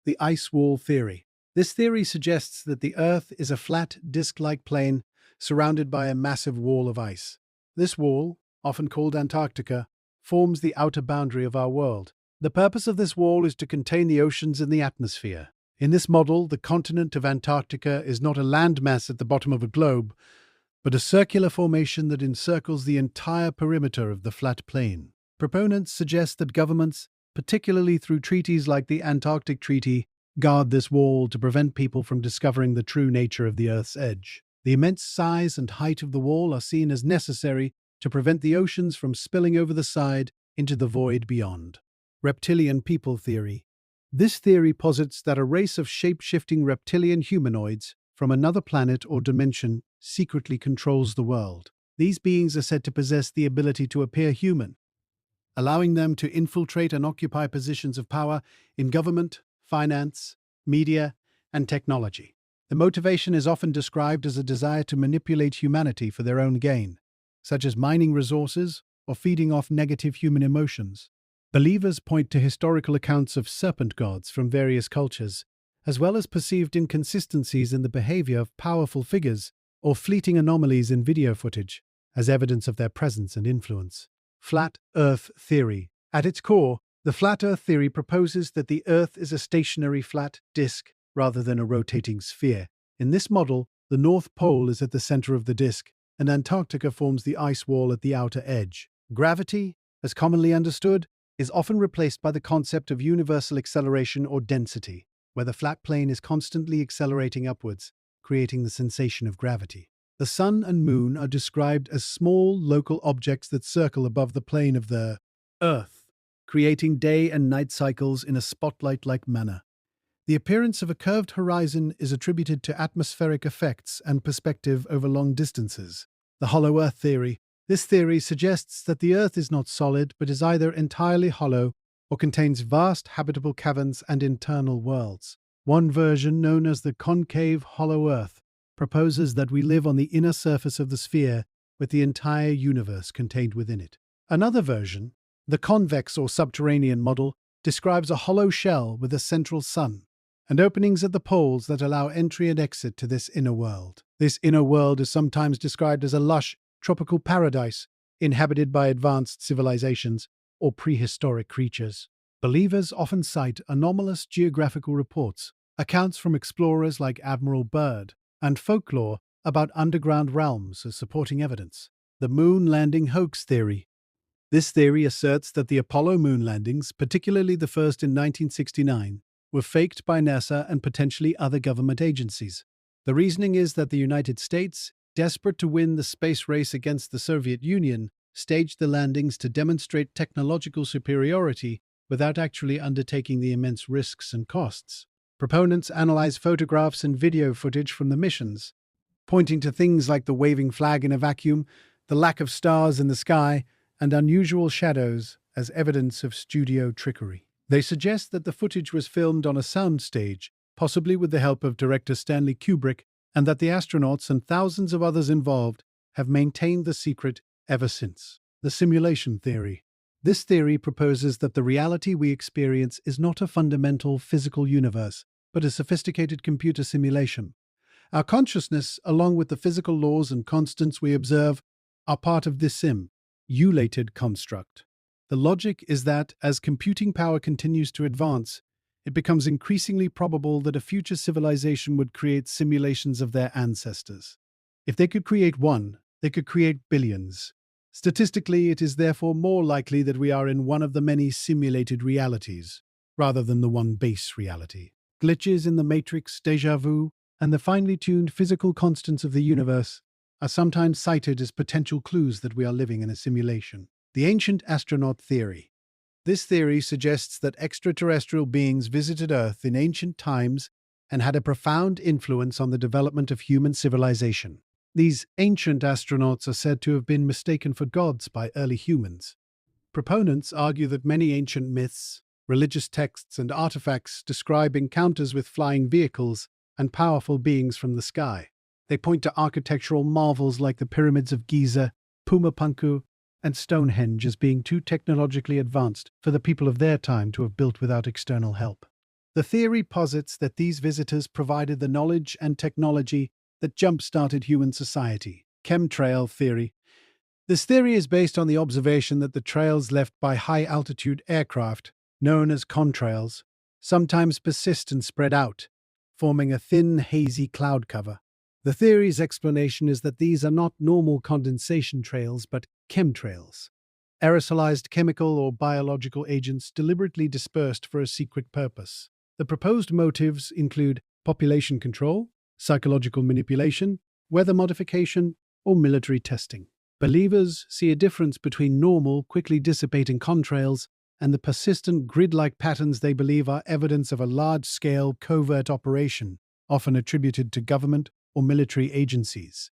The ice wall theory. This theory suggests that the Earth is a flat, disc-like plane surrounded by a massive wall of ice. This wall, often called Antarctica, forms the outer boundary of our world. The purpose of this wall is to contain the oceans and the atmosphere. In this model, the continent of Antarctica is not a landmass at the bottom of a globe, but a circular formation that encircles the entire perimeter of the flat plain. Proponents suggest that governments, particularly through treaties like the Antarctic Treaty, guard this wall to prevent people from discovering the true nature of the Earth's edge. The immense size and height of the wall are seen as necessary to prevent the oceans from spilling over the side into the void beyond. Reptilian people theory. This theory posits that a race of shape-shifting reptilian humanoids from another planet or dimension secretly controls the world. These beings are said to possess the ability to appear human, allowing them to infiltrate and occupy positions of power in government, finance, media, and technology. The motivation is often described as a desire to manipulate humanity for their own gain, such as mining resources or feeding off negative human emotions. Believers point to historical accounts of serpent gods from various cultures, as well as perceived inconsistencies in the behavior of powerful figures or fleeting anomalies in video footage, as evidence of their presence and influence. Flat Earth theory. At its core, the flat Earth theory proposes that the Earth is a stationary flat disk rather than a rotating sphere. In this model, the North Pole is at the center of the disk, and Antarctica forms the ice wall at the outer edge. Gravity, as commonly understood, is often replaced by the concept of universal acceleration or density, where the flat plane is constantly accelerating upwards, creating the sensation of gravity. The Sun and Moon are described as small, local objects that circle above the plane of the Earth, creating day and night cycles in a spotlight-like manner. The appearance of a curved horizon is attributed to atmospheric effects and perspective over long distances. The Hollow Earth theory. This theory suggests that the Earth is not solid but is either entirely hollow or contains vast habitable caverns and internal worlds. One version, known as the concave hollow Earth, proposes that we live on the inner surface of the sphere with the entire universe contained within it. Another version, the convex or subterranean model, describes a hollow shell with a central sun and openings at the poles that allow entry and exit to this inner world. This inner world is sometimes described as a lush, tropical paradise inhabited by advanced civilizations or prehistoric creatures. Believers often cite anomalous geographical reports, accounts from explorers like Admiral Byrd, and folklore about underground realms as supporting evidence. The moon landing hoax theory. This theory asserts that the Apollo moon landings, particularly the first in 1969, were faked by NASA and potentially other government agencies. The reasoning is that the United States, desperate to win the space race against the Soviet Union, staged the landings to demonstrate technological superiority without actually undertaking the immense risks and costs. Proponents analyze photographs and video footage from the missions, pointing to things like the waving flag in a vacuum, the lack of stars in the sky, and unusual shadows as evidence of studio trickery. They suggest that the footage was filmed on a soundstage, possibly with the help of director Stanley Kubrick, and that the astronauts and thousands of others involved have maintained the secret ever since. The simulation theory. This theory proposes that the reality we experience is not a fundamental physical universe, but a sophisticated computer simulation. Our consciousness, along with the physical laws and constants we observe, are part of this simulated construct. The logic is that, as computing power continues to advance, it becomes increasingly probable that a future civilization would create simulations of their ancestors. If they could create one, they could create billions. Statistically, it is therefore more likely that we are in one of the many simulated realities, rather than the one base reality. Glitches in the matrix, déjà vu, and the finely tuned physical constants of the universe are sometimes cited as potential clues that we are living in a simulation. The ancient astronaut theory. This theory suggests that extraterrestrial beings visited Earth in ancient times and had a profound influence on the development of human civilization. These ancient astronauts are said to have been mistaken for gods by early humans. Proponents argue that many ancient myths, religious texts, and artifacts describe encounters with flying vehicles and powerful beings from the sky. They point to architectural marvels like the pyramids of Giza, Pumapunku, and Stonehenge as being too technologically advanced for the people of their time to have built without external help. The theory posits that these visitors provided the knowledge and technology that jump-started human society. Chemtrail theory. This theory is based on the observation that the trails left by high-altitude aircraft, known as contrails, sometimes persist and spread out, forming a thin, hazy cloud cover. The theory's explanation is that these are not normal condensation trails but chemtrails, aerosolized chemical or biological agents deliberately dispersed for a secret purpose. The proposed motives include population control, psychological manipulation, weather modification, or military testing. Believers see a difference between normal, quickly dissipating contrails and the persistent grid-like patterns they believe are evidence of a large-scale covert operation, often attributed to government or military agencies.